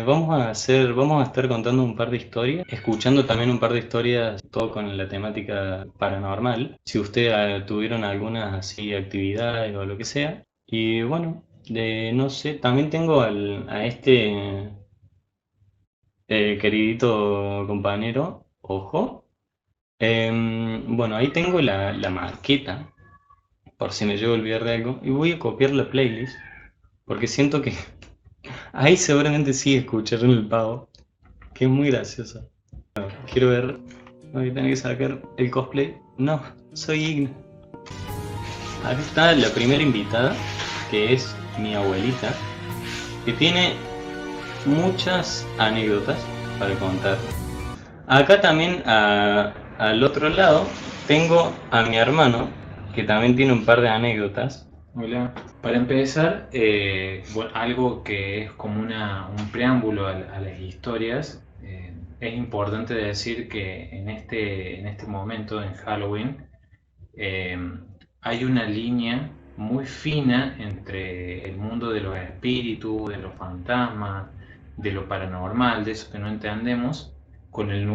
Vamos a estar contando un par de historias, escuchando también un par de historias, todo con la temática paranormal, si ustedes tuvieron algunas así actividades o lo que sea. Y bueno, no sé, también tengo a este queridito compañero, ojo. Bueno, ahí tengo la maqueta, por si me llego a olvidar de algo, y voy a copiar la playlist, porque siento que ahí seguramente sí escucharon el pavo, que es muy gracioso. Quiero ver. Voy a tener que sacar el cosplay. No, soy Igna. Acá está la primera invitada, que es mi abuelita, que tiene muchas anécdotas para contar. Acá también al otro lado tengo a mi hermano, que también tiene un par de anécdotas. Hola. Para empezar, bueno, algo que es como un preámbulo a las historias, es importante decir que en este momento, en Halloween, eh, hay una línea muy fina entre el mundo de los espíritus, de los fantasmas, de lo paranormal, de eso que no entendemos, con el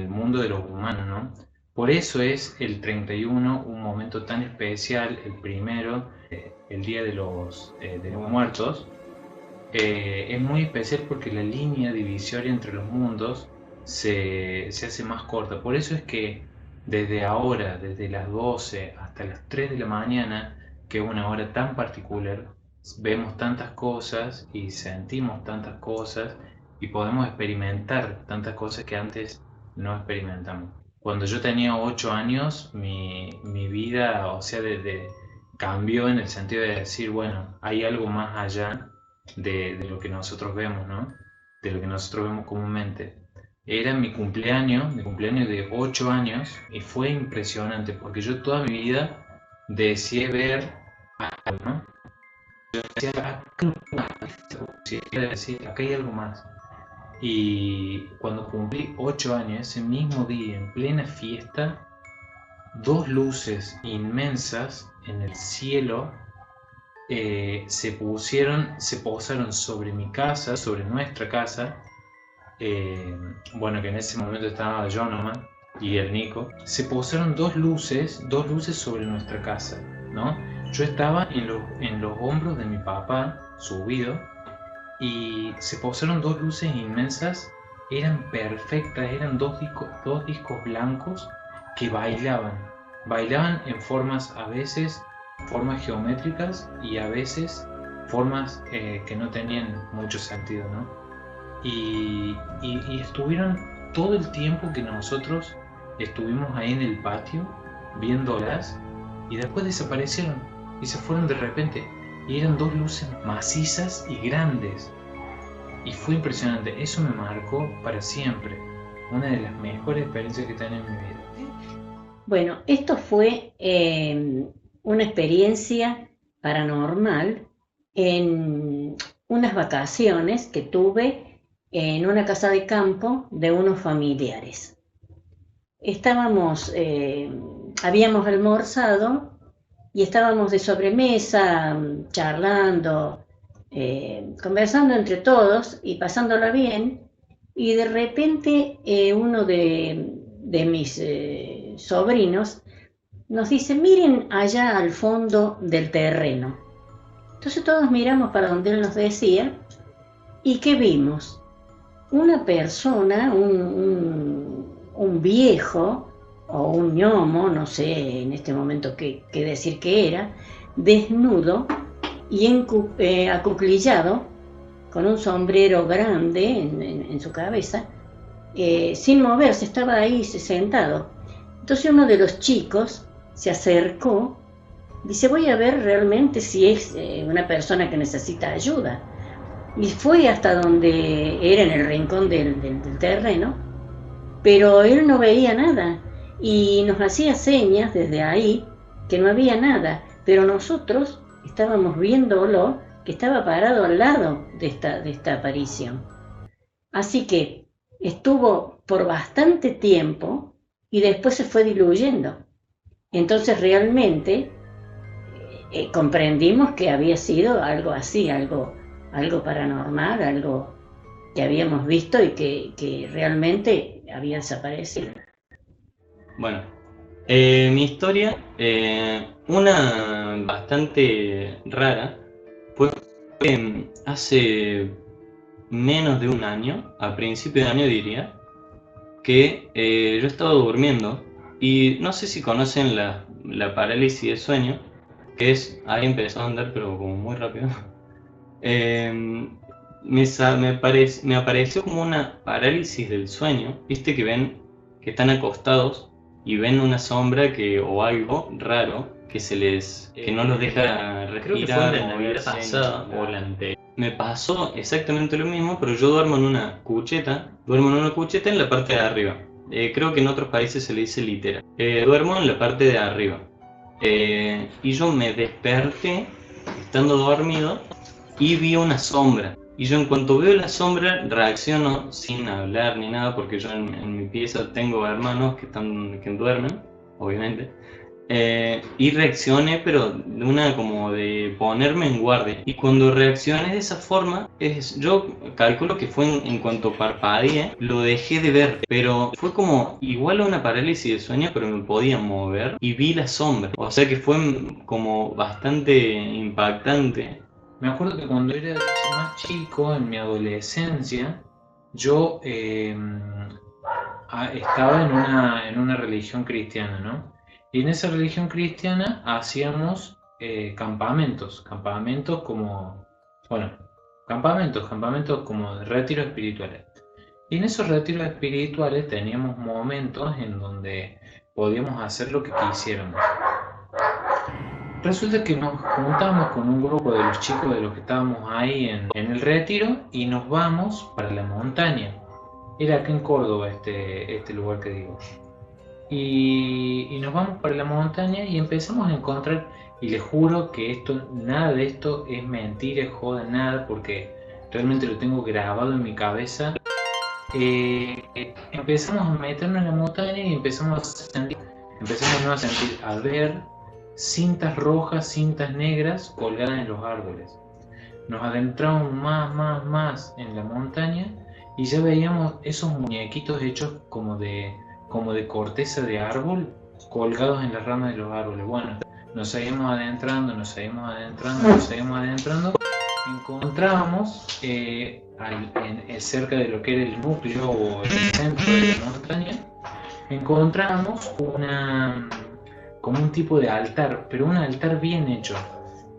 mundo de los humanos, ¿no? Por eso es el 31 un momento tan especial, el primero, el Día de los Muertos. Es muy especial porque la línea divisoria entre los mundos se hace más corta. Por eso es que desde ahora, desde las 12 hasta las 3 de la mañana, que es una hora tan particular, vemos tantas cosas y sentimos tantas cosas y podemos experimentar tantas cosas que antes no experimentamos. Cuando yo tenía 8 años, mi vida, o sea, cambió en el sentido de decir, bueno, hay algo más allá de lo que nosotros vemos, ¿no? De lo que nosotros vemos comúnmente. Era mi cumpleaños de 8 años, y fue impresionante porque yo toda mi vida deseé ver algo, ¿no? Decía, acá hay algo más, decir, acá hay algo más. Y cuando cumplí 8 años, ese mismo día, en plena fiesta, dos luces inmensas en el cielo se posaron sobre mi casa, sobre nuestra casa. Bueno, que en ese momento estaba yo nomás y el Nico. Se posaron dos luces sobre nuestra casa, ¿no? Yo estaba en los hombros de mi papá, subido, y se posaron dos luces inmensas. Eran perfectas, eran dos discos blancos que bailaban en formas, a veces formas geométricas, y a veces formas que no tenían mucho sentido, ¿no? Y estuvieron todo el tiempo que nosotros estuvimos ahí en el patio viéndolas, y después desaparecieron y se fueron de repente, y eran dos luces macizas y grandes, y fue impresionante. Eso me marcó para siempre, una de las mejores experiencias que he tenido en mi vida. Bueno, esto fue una experiencia paranormal en unas vacaciones que tuve en una casa de campo de unos familiares. Estábamos, habíamos almorzado y estábamos de sobremesa, charlando, conversando entre todos y pasándola bien, y de repente uno de mis sobrinos nos dice, miren allá al fondo del terreno. Entonces todos miramos para donde él nos decía, y ¿qué vimos? Una persona, un viejo o un gnomo, no sé en este momento qué decir que era, desnudo y acuclillado, con un sombrero grande en su cabeza, sin moverse, estaba ahí sentado. Entonces uno de los chicos se acercó, dice, voy a ver realmente si es una persona que necesita ayuda. Y fue hasta donde era en el rincón del terreno, pero él no veía nada y nos hacía señas desde ahí que no había nada, pero nosotros estábamos viéndolo, que estaba parado al lado de esta aparición. Así que estuvo por bastante tiempo y después se fue diluyendo. Entonces realmente comprendimos que había sido algo así, algo paranormal, algo que habíamos visto y que realmente había desaparecido. Bueno, mi historia, una bastante rara, fue hace menos de un año, a principio de año diría, que yo estaba durmiendo y no sé si conocen la parálisis de sueño, que es, ahí empezó a andar pero como muy rápido. Me apareció como una parálisis del sueño, viste que ven que están acostados y ven una sombra o algo raro que no los deja respirar. Creo que fue la Navidad pasada o la anterior. Me pasó exactamente lo mismo, pero yo duermo en una cucheta en la parte de arriba. Creo que en otros países se le dice litera. Duermo en la parte de arriba. Y yo me desperté estando dormido y vi una sombra. Y yo en cuanto veo la sombra reacciono sin hablar ni nada, porque yo en mi pieza tengo hermanos que duermen, obviamente. Y reaccioné, pero de una como de ponerme en guardia. Y cuando reaccioné de esa forma, yo calculo que fue en cuanto parpadeé, lo dejé de ver. Pero fue como igual a una parálisis de sueño, pero me podía mover y vi la sombra. O sea que fue como bastante impactante. Me acuerdo que cuando era más chico, en mi adolescencia, yo estaba en una religión cristiana, ¿no? Y en esa religión cristiana hacíamos campamentos como, bueno, campamentos como de retiros espirituales. Y en esos retiros espirituales teníamos momentos en donde podíamos hacer lo que quisiéramos. Resulta que nos juntamos con un grupo de los chicos de los que estábamos ahí en el retiro y nos vamos para la montaña. Era acá en Córdoba este lugar que digo. Y nos vamos para la montaña y empezamos a encontrar, y les juro que nada de esto es mentira, es joda, nada, porque realmente lo tengo grabado en mi cabeza. Empezamos a meternos en la montaña y empezamos a sentir, a ver cintas rojas, cintas negras colgadas en los árboles. Nos adentramos más en la montaña y ya veíamos esos muñequitos hechos como de corteza de árbol colgados en las ramas de los árboles. Bueno, nos seguimos adentrando, encontrábamos cerca de lo que era el núcleo o el centro de la montaña, encontramos como un tipo de altar, pero un altar bien hecho.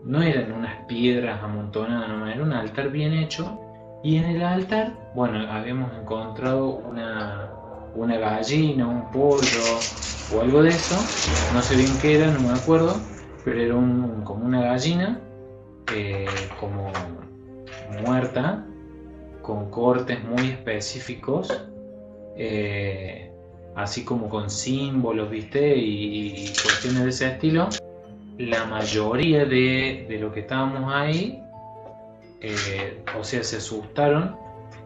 No eran unas piedras amontonadas, no, era un altar bien hecho. Y en el altar, bueno, habíamos encontrado una gallina, un pollo o algo de eso. No sé bien qué era, no me acuerdo, pero era como una gallina como muerta, con cortes muy específicos. Así como con símbolos, ¿viste? Y cuestiones de ese estilo. La mayoría de los que estábamos ahí, o sea, se asustaron.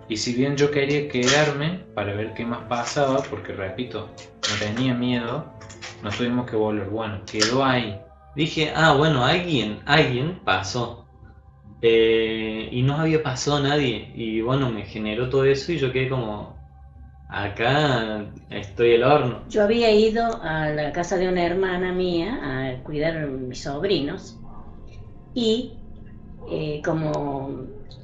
Y si bien yo quería quedarme para ver qué más pasaba, porque repito, no tenía miedo, nos tuvimos que volver. Bueno, quedó ahí. Dije, bueno, alguien pasó. Y no había pasado nadie. Y bueno, me generó todo eso y yo quedé como... Acá estoy el horno. Yo había ido a la casa de una hermana mía a cuidar a mis sobrinos y como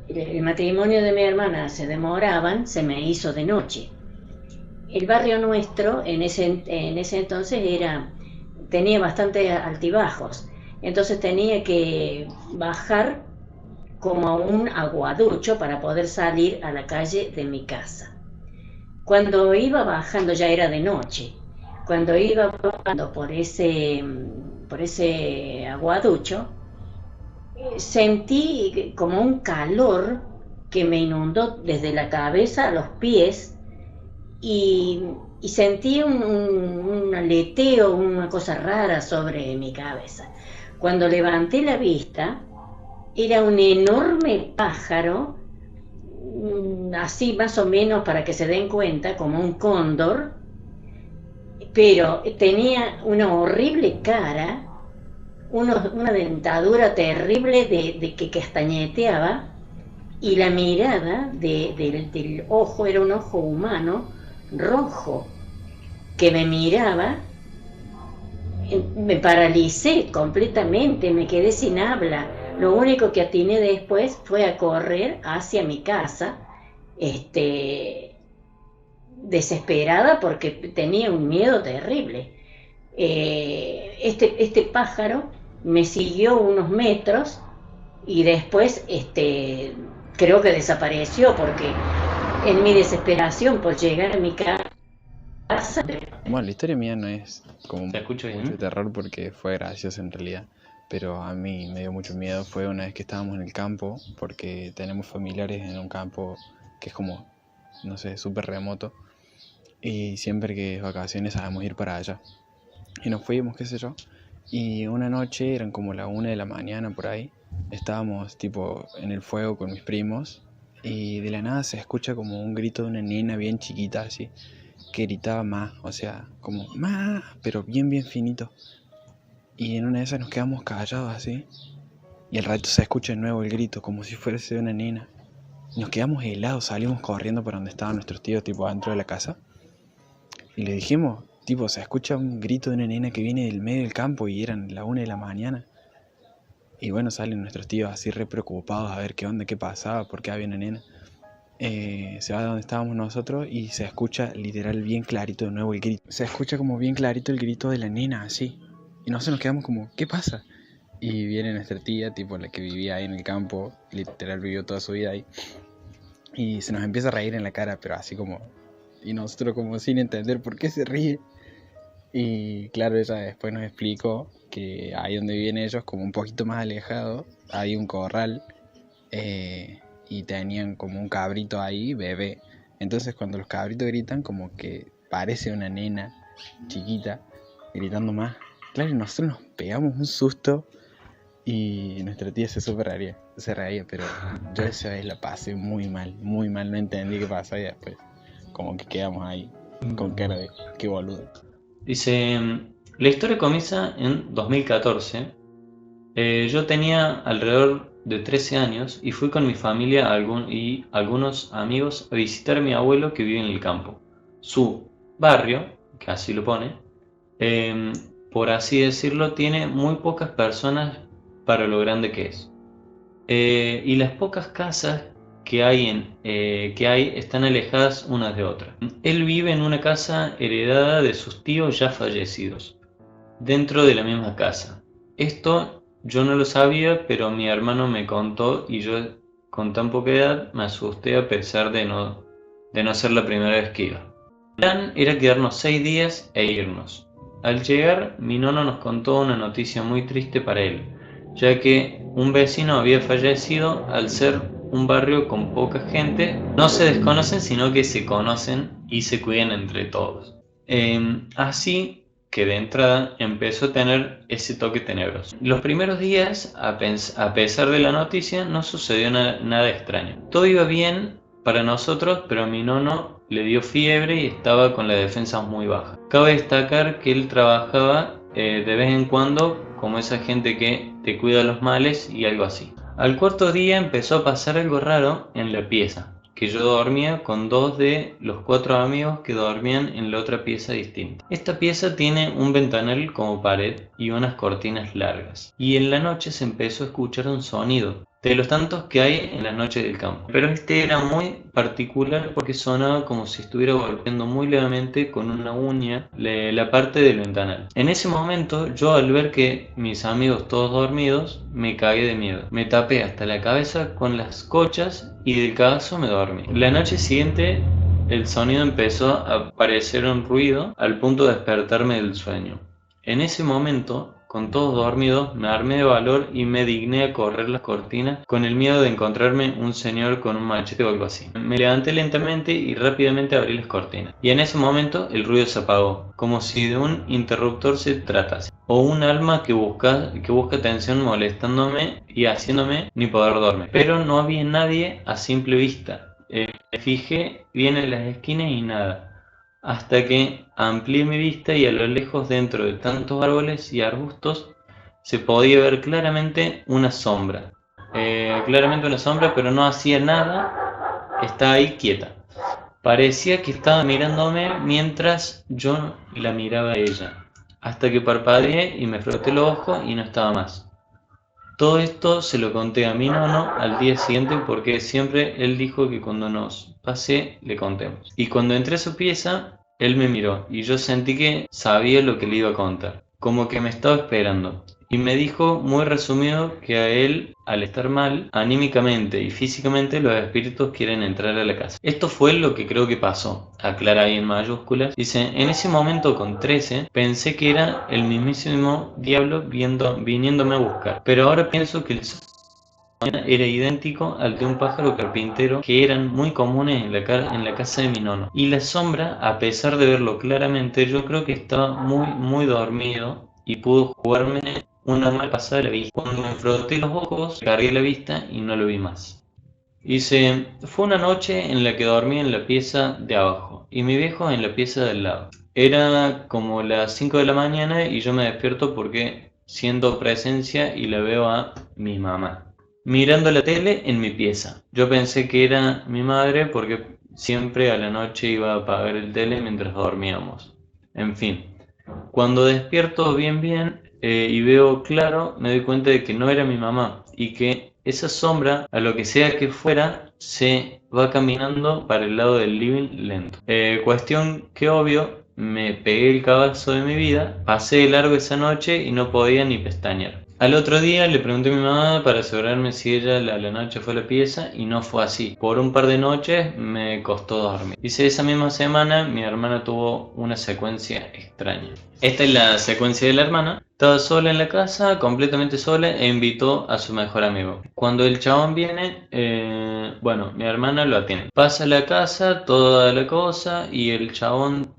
el matrimonio de mi hermana se demoraban, se me hizo de noche. El barrio nuestro en ese entonces tenía bastante altibajos, entonces tenía que bajar como a un aguaducho para poder salir a la calle de mi casa. Cuando iba bajando, ya era de noche, cuando iba bajando por ese aguaducho, sentí como un calor que me inundó desde la cabeza a los pies y sentí un aleteo, una cosa rara sobre mi cabeza. Cuando levanté la vista, era un enorme pájaro, así más o menos para que se den cuenta, como un cóndor, pero tenía una horrible cara, una dentadura terrible de que castañeteaba y la mirada del ojo era un ojo humano rojo que me miraba. Me paralicé completamente, me quedé sin habla. Lo único que atiné después fue a correr hacia mi casa, desesperada porque tenía un miedo terrible. Este pájaro me siguió unos metros y después creo que desapareció porque en mi desesperación por llegar a mi casa. Bueno, la historia mía no es como ¿Se escucha mucho de bien? terror porque fue graciosa en realidad, pero a mí me dio mucho miedo. Fue una vez que estábamos en el campo, porque tenemos familiares en un campo que es como, no sé, súper remoto, y siempre que es vacaciones sabemos ir para allá. Y nos fuimos, qué sé yo, y una noche, eran como la 1 de la mañana por ahí, estábamos tipo en el fuego con mis primos, y de la nada se escucha como un grito de una nena bien chiquita así, que gritaba más, o sea, como más, pero bien bien finito. Y en una de esas nos quedamos callados así, y al rato se escucha de nuevo el grito, como si fuese de una nena. Y nos quedamos helados, salimos corriendo para donde estaban nuestros tíos, tipo adentro de la casa, y le dijimos, tipo, se escucha un grito de una nena que viene del medio del campo, y eran la 1 de la mañana. Y bueno, salen nuestros tíos así re preocupados a ver qué onda, qué pasaba, por qué había una nena. Se va de donde estábamos nosotros y se escucha literal bien clarito de nuevo el grito. Se escucha como bien clarito el grito de la nena, así. Y nosotros nos quedamos como, ¿qué pasa? Y viene nuestra tía, tipo la que vivía ahí en el campo, literal vivió toda su vida ahí. Y se nos empieza a reír en la cara, pero así como... Y nosotros como sin entender por qué se ríe. Y claro, ella después nos explicó que ahí donde viven ellos, como un poquito más alejado, hay un corral, y tenían como un cabrito ahí, bebé. Entonces cuando los cabritos gritan, como que parece una nena chiquita gritando más. Claro, y nosotros nos pegamos un susto y nuestra tía se reía, pero yo esa vez la pasé muy mal, no entendí qué pasaba y después como que quedamos ahí con cara de qué boludo. Dice, la historia comienza en 2014. Yo tenía alrededor de 13 años y fui con mi familia y algunos amigos a visitar a mi abuelo que vive en el campo. Su barrio, que así lo pone, eh, por así decirlo, tiene muy pocas personas para lo grande que es. Y las pocas casas que hay están alejadas unas de otras. Él vive en una casa heredada de sus tíos ya fallecidos, dentro de la misma casa. Esto yo no lo sabía, pero mi hermano me contó y yo con tan poca edad me asusté a pesar de no ser la primera vez que iba. El plan era quedarnos 6 días e irnos. Al llegar, mi nono nos contó una noticia muy triste para él, ya que un vecino había fallecido. Al ser un barrio con poca gente, no se desconocen, sino que se conocen y se cuidan entre todos. Así que de entrada empezó a tener ese toque tenebroso. Los primeros días, a pesar de la noticia, no sucedió nada extraño. Todo iba bien para nosotros, pero a mi nono le dio fiebre y estaba con la defensa muy baja. Cabe destacar que él trabajaba de vez en cuando como esa gente que te cuida los males y algo así. Al cuarto día empezó a pasar algo raro en la pieza, que yo dormía con 2 de los 4 amigos que dormían en la otra pieza distinta. Esta pieza tiene un ventanal como pared y unas cortinas largas, y en la noche se empezó a escuchar un sonido, de los tantos que hay en las noches del campo. Pero este era muy particular porque sonaba como si estuviera golpeando muy levemente con una uña la parte del ventanal. En ese momento, yo al ver que mis amigos todos dormidos, me cagué de miedo. Me tapé hasta la cabeza con las cochas y del cagazo me dormí. La noche siguiente, el sonido empezó a parecer un ruido al punto de despertarme del sueño. En ese momento, con todos dormidos, me armé de valor y me digné a correr las cortinas con el miedo de encontrarme un señor con un machete o algo así. Me levanté lentamente y rápidamente abrí las cortinas. Y en ese momento el ruido se apagó, como si de un interruptor se tratase, o un alma que busca atención molestándome y haciéndome ni poder dormir. Pero no había nadie a simple vista. Me fijé bien en las esquinas y nada. Hasta que amplié mi vista y a lo lejos, dentro de tantos árboles y arbustos, se podía ver claramente una sombra. claramente una sombra, pero no hacía nada, estaba ahí quieta. Parecía que estaba mirándome mientras yo la miraba a ella, hasta que parpadeé y me froté los ojos y no estaba más. Todo esto se lo conté a mi nono al día siguiente porque siempre él dijo que cuando nos pase le contemos. Y cuando entré a su pieza, él me miró y yo sentí que sabía lo que le iba a contar, como que me estaba esperando. Y me dijo muy resumido que a él, al estar mal, anímicamente y físicamente los espíritus quieren entrar a la casa. Esto fue lo que creo que pasó, aclara ahí en mayúsculas. Dice, en ese momento con 13 pensé que era el mismísimo diablo viniéndome a buscar, pero ahora pienso que el sonido era idéntico al de un pájaro carpintero que eran muy comunes en la casa de mi nono. Y la sombra, a pesar de verlo claramente, yo creo que estaba muy dormido y pudo jugarme una mala pasada de la vista. Cuando me froté los ojos, cargué la vista y no lo vi más. Dice, fue una noche en la que dormí en la pieza de abajo y mi viejo en la pieza del lado. Era como las 5 de la mañana y yo me despierto porque siento presencia y la veo a mi mamá mirando la tele en mi pieza. Yo pensé que era mi madre porque siempre a la noche iba a apagar el tele mientras dormíamos. En fin, cuando despierto bien y veo claro, me doy cuenta de que no era mi mamá y que esa sombra, a lo que sea que fuera, se va caminando para el lado del living lento. Cuestión que obvio, me pegué el cabazo de mi vida, pasé de largo esa noche y no podía ni pestañear. Al otro día le pregunté a mi mamá para asegurarme si ella la noche fue a la pieza y no fue así. Por un par de noches me costó dormir. Dice, esa misma semana mi hermana tuvo una secuencia extraña. Esta es la secuencia de la hermana. Estaba sola en la casa, completamente sola, e invitó a su mejor amigo. Cuando el chabón viene, bueno, mi hermana lo atiende. Pasa a la casa, toda la cosa, y el chabón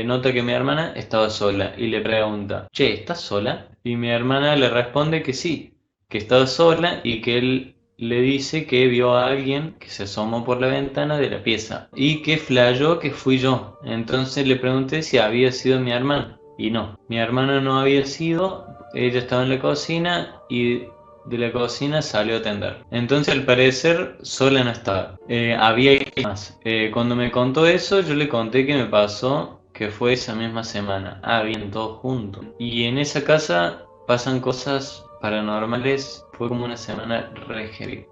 nota que mi hermana estaba sola y le pregunta, che, ¿estás sola? Y mi hermana le responde que sí, que estaba sola y que él le dice que vio a alguien que se asomó por la ventana de la pieza y que flayó que fui yo. Entonces le pregunté si había sido mi hermana y no, mi hermana no había sido, ella estaba en la cocina y de la cocina salió a atender. Entonces al parecer sola no estaba. Había alguien más. Cuando me contó eso, yo le conté que me pasó que fue esa misma semana. Ah, bien, todos juntos. Y en esa casa pasan cosas paranormales. Fue como una semana re heavy.